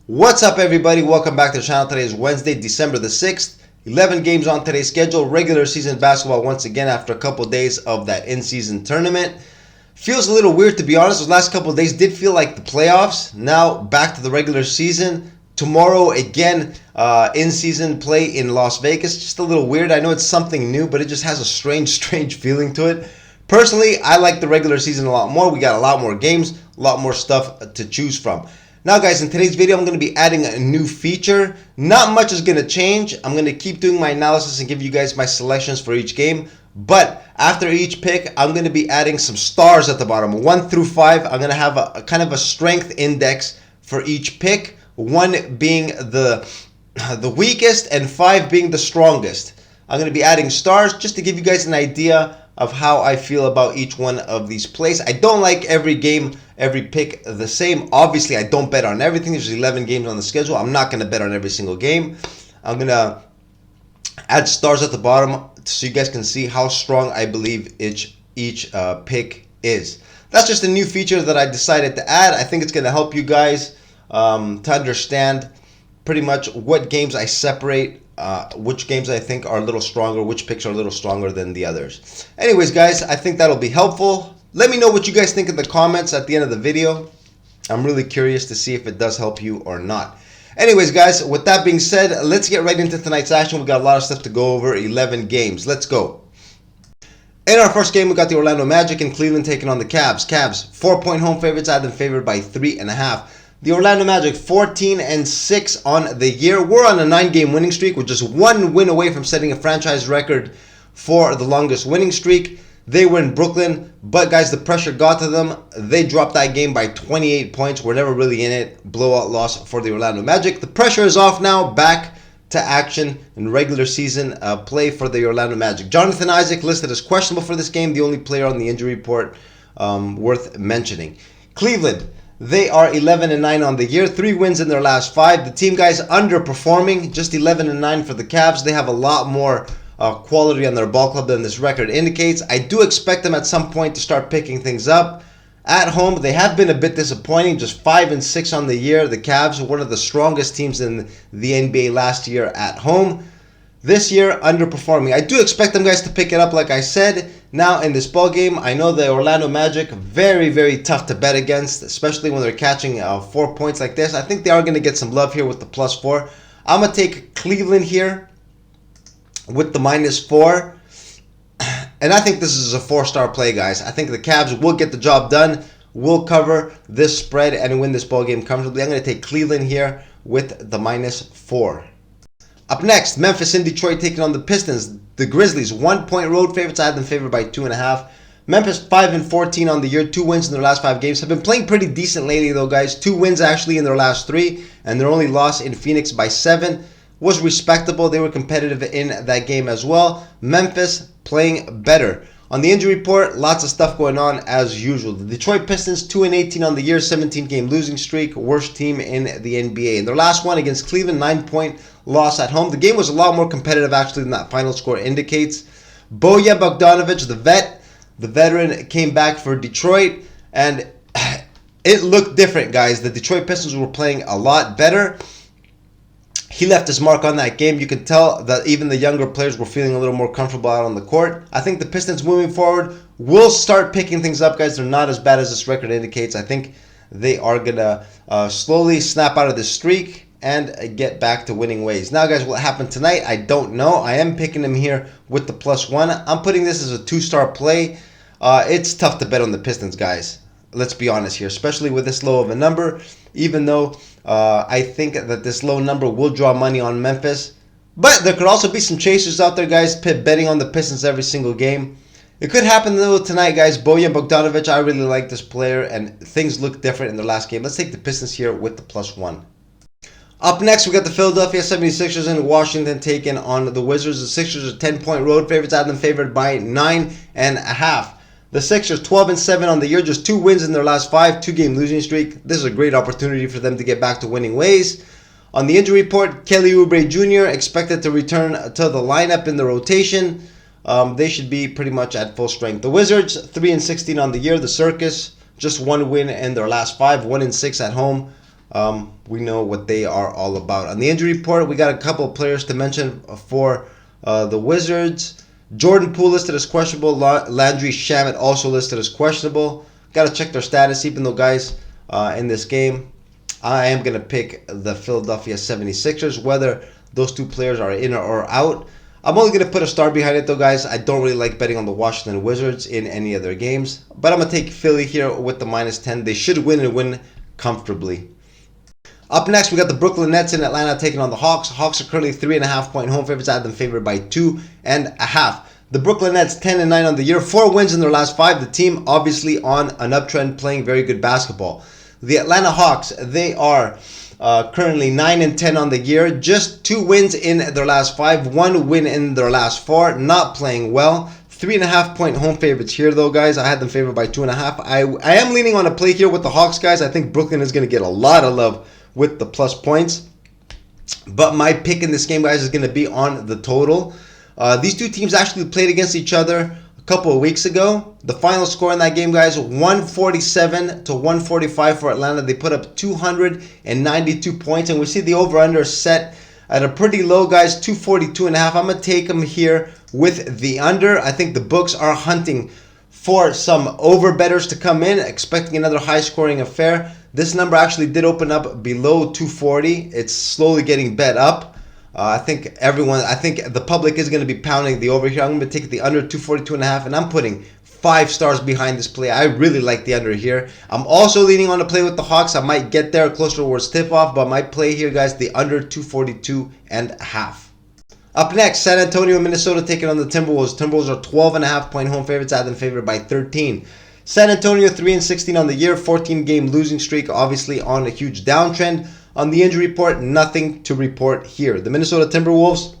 What's up, everybody? Welcome back to the channel. Today is Wednesday, December the 6th. 11 games on today's schedule. Regular season basketball once again after a couple days of that in-season tournament. Feels a little weird, to be honest. Those last couple of days did feel like the playoffs. Now back to the regular season. Tomorrow again, in-season play in Las Vegas. Just a little weird. I know it's something new, but it just has a strange feeling to it. Personally, I like the regular season a lot more. We got a lot more games, a lot more stuff to choose from. Now guys, in today's video, I'm going to be adding a new feature. Not much is going to change. I'm going to keep doing my analysis and give you guys my selections for each game. But after each pick, I'm going to be adding some stars at the bottom. 1 through 5, I'm going to have a kind of a strength index for each pick. 1 being the weakest and 5 being the strongest. I'm going to be adding stars just to give you guys an idea of how I feel about each one of these plays. I don't like every game, every pick the same. Obviously, I don't bet on everything. There's 11 games on the schedule. I'm not going to bet on every single game. I'm going to add stars at the bottom so you guys can see how strong I believe each pick is. That's just a new feature that I decided to add. I think it's going to help you guys to understand pretty much what games I separate, which games I think are a little stronger, which picks are a little stronger than the others. Anyways, guys, I think that'll be helpful. Let me know what you guys think in the comments at the end of the video. I'm really curious to see if it does help you or not. Anyways, guys, with that being said, let's get right into tonight's action. We got a lot of stuff to go over, 11 games. Let's go. In our first game, we got the Orlando Magic and Cleveland taking on the Cavs. Cavs, 4-point home favorites. I had them favored by 3.5. The Orlando Magic, 14-6 on the year. We're on a 9-game winning streak with just 1 win away from setting a franchise record for the longest winning streak. They were in Brooklyn, but guys, the pressure got to them. They dropped that game by 28 points. We're never really in it. Blowout loss for the Orlando Magic. The pressure is off now. Back to action in regular season play for the Orlando Magic. Jonathan Isaac listed as questionable for this game. The only player on the injury report worth mentioning. Cleveland, they are 11-9 on the year. 3 wins in their last 5. The team, guys, underperforming. Just 11-9 for the Cavs. They have a lot more quality on their ball club than this record indicates. I do expect them at some point to start picking things up. At home, they have been a bit disappointing. Just 5-6 on the year. The Cavs were one of the strongest teams in the NBA last year at home. This year, underperforming. I do expect them guys to pick it up, like I said. Now, in this ball game, I know the Orlando Magic, very tough to bet against, especially when they're catching 4 points like this. I think they are going to get some love here with the +4. I'm going to take Cleveland here with the -4. And I think this is a 4-star play, guys. I think the Cavs will get the job done, will cover this spread, and win this ball game comfortably. I'm going to take Cleveland here with the -4. Up next, Memphis and Detroit taking on the Pistons. The Grizzlies, 1-point road favorites. I had them favored by 2.5. Memphis, 5-14 on the year. 2 wins in their last 5 games. Have been playing pretty decent lately, though, guys. 2 wins actually in their last 3. And their only loss in Phoenix by 7 was respectable. They were competitive in that game as well. Memphis playing better. On the injury report, lots of stuff going on as usual. The Detroit Pistons, 2-18 on the year, 17-game losing streak, worst team in the NBA. In their last one against Cleveland, 9-point loss at home. The game was a lot more competitive actually than that final score indicates. Bojan Bogdanovic, the veteran, came back for Detroit, and it looked different, guys. The Detroit Pistons were playing a lot better. He left his mark on that game. You could tell that even the younger players were feeling a little more comfortable out on the court. I think the Pistons moving forward will start picking things up, guys. They're not as bad as this record indicates. I think they are going to slowly snap out of this streak and get back to winning ways. Now, guys, what happened tonight, I don't know. I am picking them here with the +1. I'm putting this as a 2-star play. It's tough to bet on the Pistons, guys. Let's be honest here, especially with this low of a number, even though I think that this low number will draw money on Memphis. But there could also be some chasers out there, guys, betting on the Pistons every single game. It could happen, though, tonight, guys. Bojan Bogdanovic, I really like this player, and things look different in the last game. Let's take the Pistons here with the +1. Up next, we got the Philadelphia 76ers and Washington taking on the Wizards. The Sixers are 10-point road favorites. I had them favored by 9.5. The Sixers, 12-7 on the year, just 2 wins in their last 5, 2-game losing streak. This is a great opportunity for them to get back to winning ways. On the injury report, Kelly Oubre Jr. expected to return to the lineup in the rotation. They should be pretty much at full strength. The Wizards, 3-16 on the year. The Circus, just 1 win in their last 5, 1-6 at home. We know what they are all about. On the injury report, we got a couple of players to mention for the Wizards. Jordan Poole listed as questionable. Landry Shamet also listed as questionable. Got to check their status, even though, guys, in this game, I am going to pick the Philadelphia 76ers, whether those two players are in or out. I'm only going to put a star behind it, though, guys. I don't really like betting on the Washington Wizards in any of their games. But I'm going to take Philly here with the -10. They should win and win comfortably. Up next, we got the Brooklyn Nets in Atlanta taking on the Hawks. Hawks are currently 3.5-point home favorites. I have them favored by 2.5. The Brooklyn Nets 10-9 on the year, 4 wins in their last 5. The team obviously on an uptrend, playing very good basketball. The Atlanta Hawks, they are currently 9-10 on the year, just 2 wins in their last 5, 1 win in their last 4, not playing well. 3.5-point home favorites here, though, guys. I had them favored by 2.5. I am leaning on a play here with the Hawks, guys. I think Brooklyn is going to get a lot of love with the plus points. But my pick in this game, guys, is going to be on the total. These two teams actually played against each other a couple of weeks ago. The final score in that game, guys, 147-145 for Atlanta. They put up 292 points, and we see the over-under set at a pretty low, guys, 242.5. I'm going to take them here with the under. I think the books are hunting for some over-bettors to come in, expecting another high-scoring affair. This number actually did open up below 240. It's slowly getting bet up. I think the public is going to be pounding the over here. I'm going to take the under 242.5, and I'm putting 5 stars behind this play. I really like the under here. I'm also leaning on to play with the Hawks. I might get there closer towards tip-off, but my play here, guys, the under 242.5. Up next, San Antonio, Minnesota taking on the Timberwolves. Timberwolves are 12.5-point home favorites. I have them favored by 13. San Antonio 3-16 on the year, 14-game losing streak, obviously on a huge downtrend. On the injury report, nothing to report here. The Minnesota Timberwolves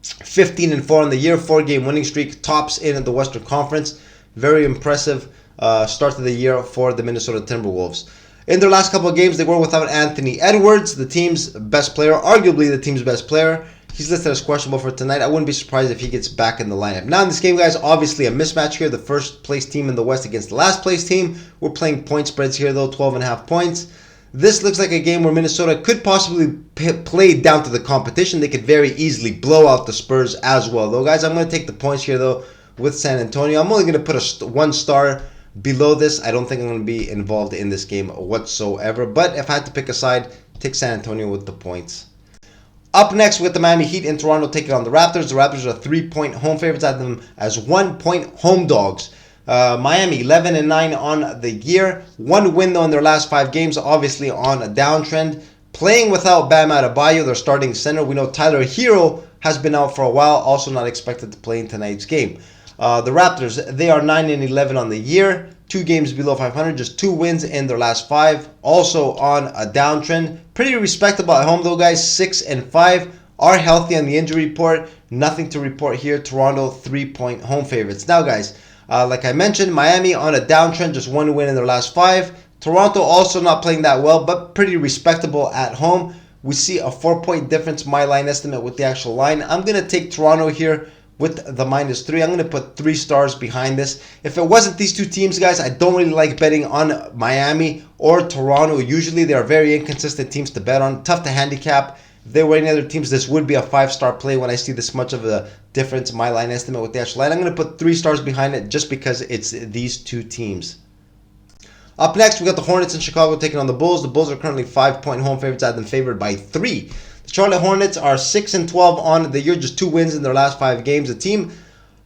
15-4 on the year, 4-game winning streak, tops in the Western Conference. Very impressive start to the year for the Minnesota Timberwolves. In their last couple of games, they were without Anthony Edwards, the team's best player, arguably the team's best player. He's listed as questionable for tonight. I wouldn't be surprised if he gets back in the lineup. Now in this game, guys, obviously a mismatch here. The first place team in the West against the last place team. We're playing point spreads here, though, 12.5 points. This looks like a game where Minnesota could possibly play down to the competition. They could very easily blow out the Spurs as well, though, guys. I'm going to take the points here, though, with San Antonio. I'm only going to put a 1 star below this. I don't think I'm going to be involved in this game whatsoever. But if I had to pick a side, take San Antonio with the points. Up next, we got the Miami Heat in Toronto taking on the Raptors. The Raptors are 3-point home favorites. I have them as 1-point home dogs. Miami 11-9 on the year. 1 win, though, in their last 5 games, obviously on a downtrend. Playing without Bam Adebayo, their starting center. We know Tyler Hero has been out for a while, also not expected to play in tonight's game. The Raptors, they are 9-11 on the year. 2 games below 500, just 2 wins in their last 5. Also on a downtrend. Pretty respectable at home, though, guys. 6-5. Are healthy on the injury report. Nothing to report here. Toronto 3-point home favorites. Now, guys, like I mentioned, Miami on a downtrend, just 1 win in their last 5. Toronto also not playing that well, but pretty respectable at home. We see a 4-point difference, my line estimate with the actual line. I'm going to take Toronto here with the -3. I'm going to put 3 stars behind this. If it wasn't these two teams, guys, I don't really like betting on Miami or Toronto. Usually they are very inconsistent teams to bet on. Tough to handicap. If they were any other teams, this would be a 5-star play when I see this much of a difference, my line estimate with the actual line. I'm going to put 3 stars behind it just because it's these two teams. Up next, we got the Hornets in Chicago taking on the Bulls. The Bulls are currently 5-point home favorites. I have them favored by 3. The Charlotte Hornets are 6-12 on the year, just 2 wins in their last 5 games. The team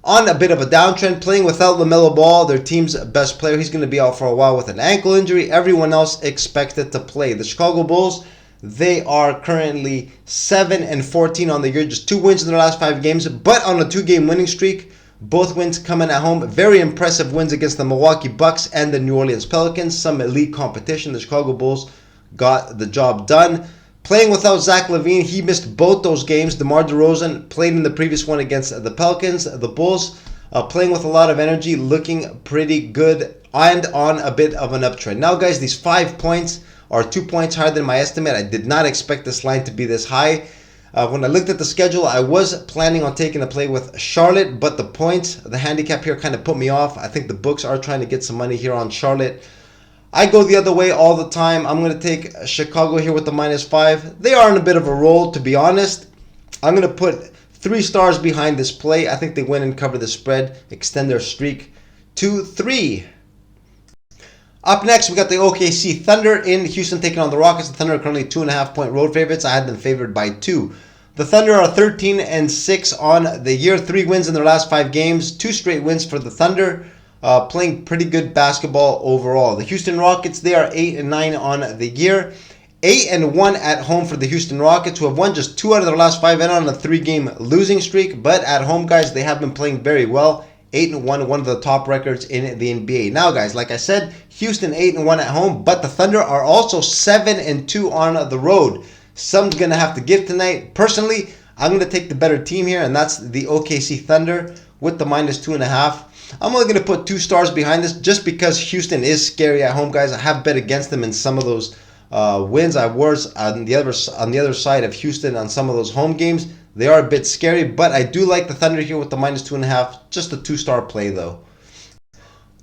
on a bit of a downtrend, playing without LaMelo Ball, their team's best player. He's going to be out for a while with an ankle injury. Everyone else expected to play. The Chicago Bulls, they are currently 7-14 on the year, just 2 wins in their last 5 games, but on a 2-game winning streak. Both wins coming at home. Very impressive wins against the Milwaukee Bucks and the New Orleans Pelicans. Some elite competition. The Chicago Bulls got the job done. Playing without Zach LaVine, he missed both those games. DeMar DeRozan played in the previous one against the Pelicans. The Bulls playing with a lot of energy, looking pretty good and on a bit of an uptrend. Now, guys, these 5 points are 2 points higher than my estimate. I did not expect this line to be this high. When I looked at the schedule, I was planning on taking a play with Charlotte, but the points, the handicap here kind of put me off. I think the books are trying to get some money here on Charlotte. I go the other way all the time. I'm going to take Chicago here with the -5. They are in a bit of a roll, to be honest. I'm going to put 3 stars behind this play. I think they win and cover the spread, extend their streak to 3. Up next, we got the OKC Thunder in Houston taking on the Rockets. The Thunder are currently 2.5-point road favorites. I had them favored by 2. The Thunder are 13-6 on the year. 3 wins in their last 5 games. 2 straight wins for the Thunder. Playing pretty good basketball overall. The Houston Rockets, they are 8-9 on the year. 8-1 at home for the Houston Rockets, who have won just 2 out of their last 5 and on a 3-game losing streak. But at home, guys, they have been playing very well. 8-1, one of the top records in the NBA. Now, guys, like I said, Houston 8-1 at home, but the Thunder are also 7-2 on the road. Some's gonna have to give tonight. Personally, I'm gonna take the better team here, and that's the OKC Thunder with the -2.5. I'm only gonna put 2 stars behind this just because Houston is scary at home, guys. I have bet against them in some of those wins. I was on the other side of Houston on some of those home games. They are a bit scary, but I do like the Thunder here with the -2.5. Just a 2-star play, though.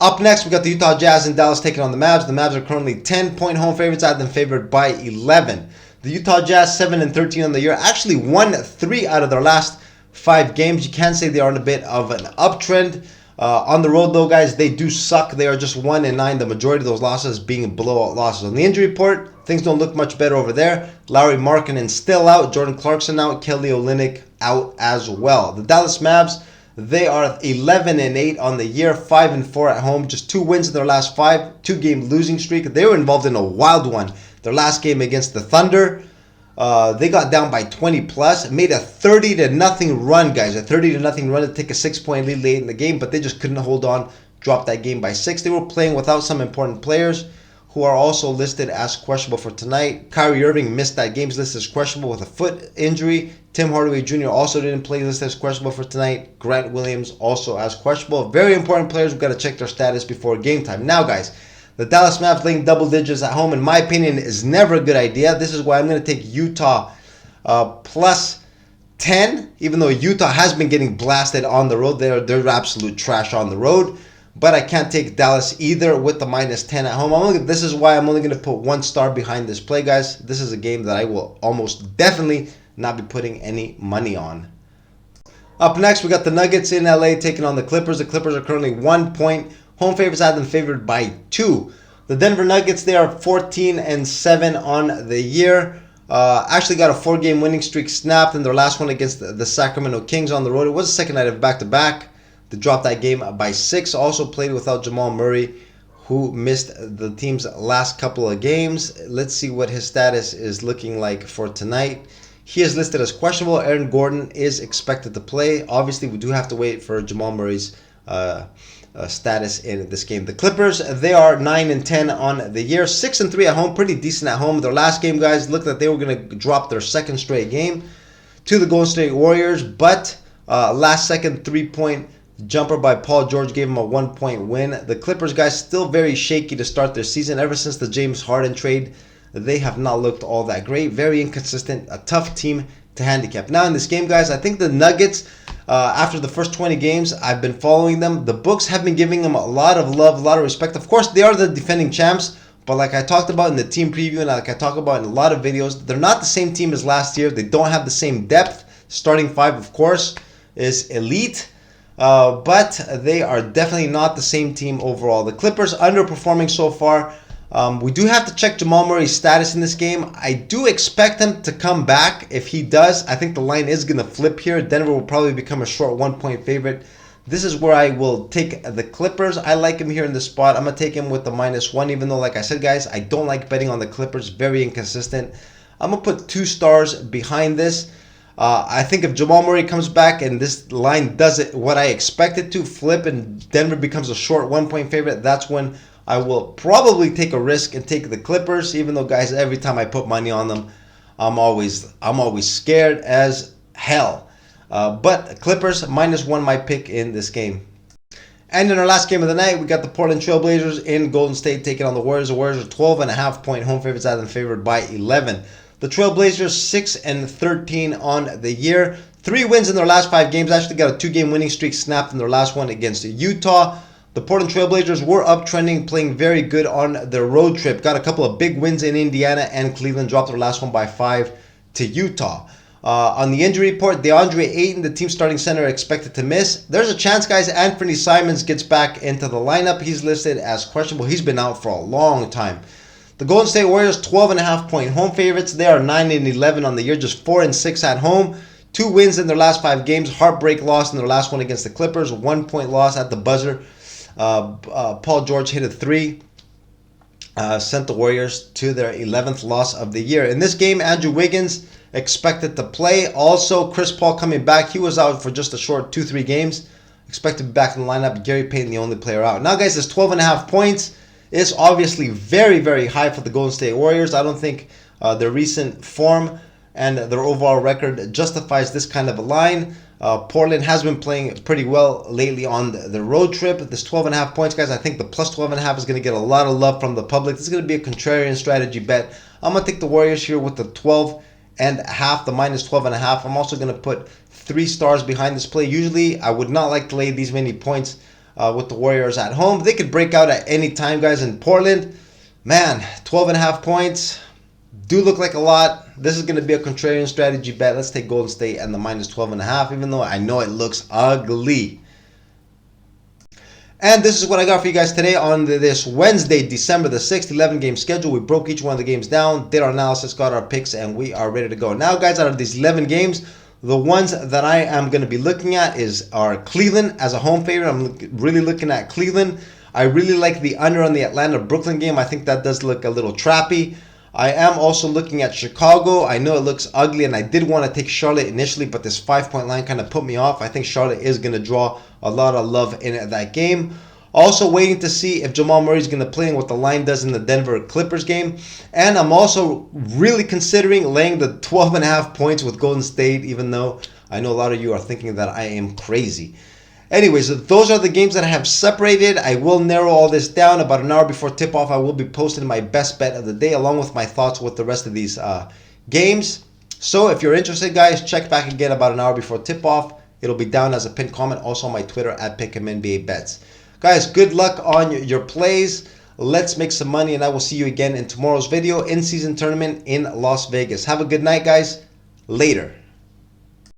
Up next, we got the Utah Jazz in Dallas taking on the Mavs. The Mavs are currently 10-point home favorites. I have them favored by 11. The Utah Jazz 7-13 on the year. Actually won 3 out of their last 5 games. You can say they are on a bit of an uptrend. On the road, though, guys, they do suck. They are just 1-9. The majority of those losses being blowout losses. On the injury report, things don't look much better over there. Lauri Markkanen still out. Jordan Clarkson out. Kelly Olynyk out as well. The Dallas Mavs, they are 11-8 on the year. 5-4 at home. Just 2 wins in their last 5. 2-game losing streak. They were involved in a wild one. Their last game against the Thunder. They got down by 20 plus, made a 30-0 run, guys. A 30-0 run to take a 6-point lead late in the game, but they just couldn't hold on. Dropped that game by 6. They were playing without some important players who are also listed as questionable for tonight. Kyrie Irving missed that game. He's listed as questionable with a foot injury. Tim Hardaway Jr. also didn't play, listed as questionable for tonight. Grant Williams also as questionable. Very important players. We've got to check their status before game time. Now, guys, the Dallas Mavs laying double digits at home, in my opinion, is never a good idea. This is why I'm going to take Utah plus 10, even though Utah has been getting blasted on the road. They're absolute trash on the road. But I can't take Dallas either with the -10 at home. This is why I'm only going to put 1 star behind this play, guys. This is a game that I will almost definitely not be putting any money on. Up next, we got the Nuggets in LA taking on the Clippers. The Clippers are currently 1-point home favorites. I have them favored by 2. The Denver Nuggets, they are 14-7 on the year. Actually got a 4-game winning streak snapped in their last one against the Sacramento Kings on the road. It was the second night of back-to-back. They dropped that game by 6. Also played without Jamal Murray, who missed the team's last couple of games. Let's see what his status is looking like for tonight. He is listed as questionable. Aaron Gordon is expected to play. Obviously, we do have to wait for Jamal Murray's status in this game. The Clippers, they are 9-10 on the year. 6-3 at home. Pretty decent at home. Their last game, guys, looked like they were going to drop their 2nd straight game to the Golden State Warriors. But last second 3-point jumper by Paul George gave him a 1-point win. The Clippers, guys, still very shaky to start their season. Ever since the James Harden trade, they have not looked all that great. Very inconsistent. A tough team to handicap. Now in this game, guys, I think the Nuggets, after the first 20 games, I've been following them. The books have been giving them a lot of love, a lot of respect. Of course, they are the defending champs, but like I talked about in the team preview and like I talk about in a lot of videos, they're not the same team as last year. They don't have the same depth. Starting 5, of course, is elite. But they are definitely not the same team overall. The Clippers underperforming so far. We do have to check Jamal Murray's status in this game. I do expect him to come back. If he does, I think the line is going to flip here. Denver will probably become a short 1-point favorite. This is where I will take the Clippers. I like him here in this spot. I'm going to take him with the -1, even though, like I said, guys, I don't like betting on the Clippers. Very inconsistent. I'm going to put 2 stars behind this. I think if Jamal Murray comes back and this line does it what I expect it to, flip, and Denver becomes a short 1-point favorite, that's when I will probably take a risk and take the Clippers. Even though, guys, every time I put money on them, I'm always scared as hell. But Clippers -1, my pick in this game. And in our last game of the night, we got the Portland Trail Blazers in Golden State taking on the Warriors. The Warriors are 12.5-point home favorites. I have them favored by 11. The Trail Blazers 6-13 on the year. 3 wins in their last 5 games. Actually got a 2-game winning streak snapped in their last one against Utah. The Portland Trailblazers were uptrending, playing very good on their road trip. Got a couple of big wins in Indiana and Cleveland. Dropped their last one by 5 to Utah. On the injury report, DeAndre Ayton, the team's starting center, expected to miss. There's a chance, guys, Anthony Simons gets back into the lineup. He's listed as questionable. He's been out for a long time. The Golden State Warriors, 12.5-point home favorites. They are 9-11 on the year, just 4-6 at home. 2 wins in their last 5 games. Heartbreak loss in their last one against the Clippers. 1-point loss at the buzzer. Paul George hit a 3. Sent the Warriors to their 11th loss of the year. In this game, Andrew Wiggins expected to play. Also, Chris Paul coming back. He was out for just a short 2-3 games. Expected to be back in the lineup. Gary Payton, the only player out. Now, guys, this 12.5 points is obviously very, very high for the Golden State Warriors. I don't think their recent form and their overall record justifies this kind of a line. Portland has been playing pretty well lately on the road trip. This 12.5 points, guys, I think the plus 12.5 is going to get a lot of love from the public. This is going to be a contrarian strategy bet. I'm going to take the Warriors here with the 12.5, the minus 12.5. I'm also going to put 3 stars behind this play. Usually, I would not like to lay these many points with the Warriors at home. They could break out at any time, guys, in Portland. Man, 12.5 points do look like a lot. This is going to be a contrarian strategy bet. Let's take Golden State and the minus 12.5, even though I know it looks ugly. And this is what I got for you guys today on this Wednesday, December the 6th, 11-game schedule. We broke each one of the games down, did our analysis, got our picks, and we are ready to go. Now, guys, out of these 11 games, the ones that I am going to be looking at are Cleveland as a home favorite. I'm really looking at Cleveland. I really like the under on the Atlanta-Brooklyn game. I think that does look a little trappy. I am also looking at Chicago. I know it looks ugly, and I did want to take Charlotte initially, but this 5-point line kind of put me off. I think Charlotte is going to draw a lot of love in that game. Also waiting to see if Jamal Murray is going to play and what the line does in the Denver Clippers game. And I'm also really considering laying the 12.5 points with Golden State, even though I know a lot of you are thinking that I am crazy. Anyways, those are the games that I have separated. I will narrow all this down. About an hour before tip-off, I will be posting my best bet of the day along with my thoughts with the rest of these games. So if you're interested, guys, check back again about an hour before tip-off. It'll be down as a pinned comment. Also on my Twitter at Pick'emNBABets. Guys, good luck on your plays. Let's make some money, and I will see you again in tomorrow's video in-season tournament in Las Vegas. Have a good night, guys. Later.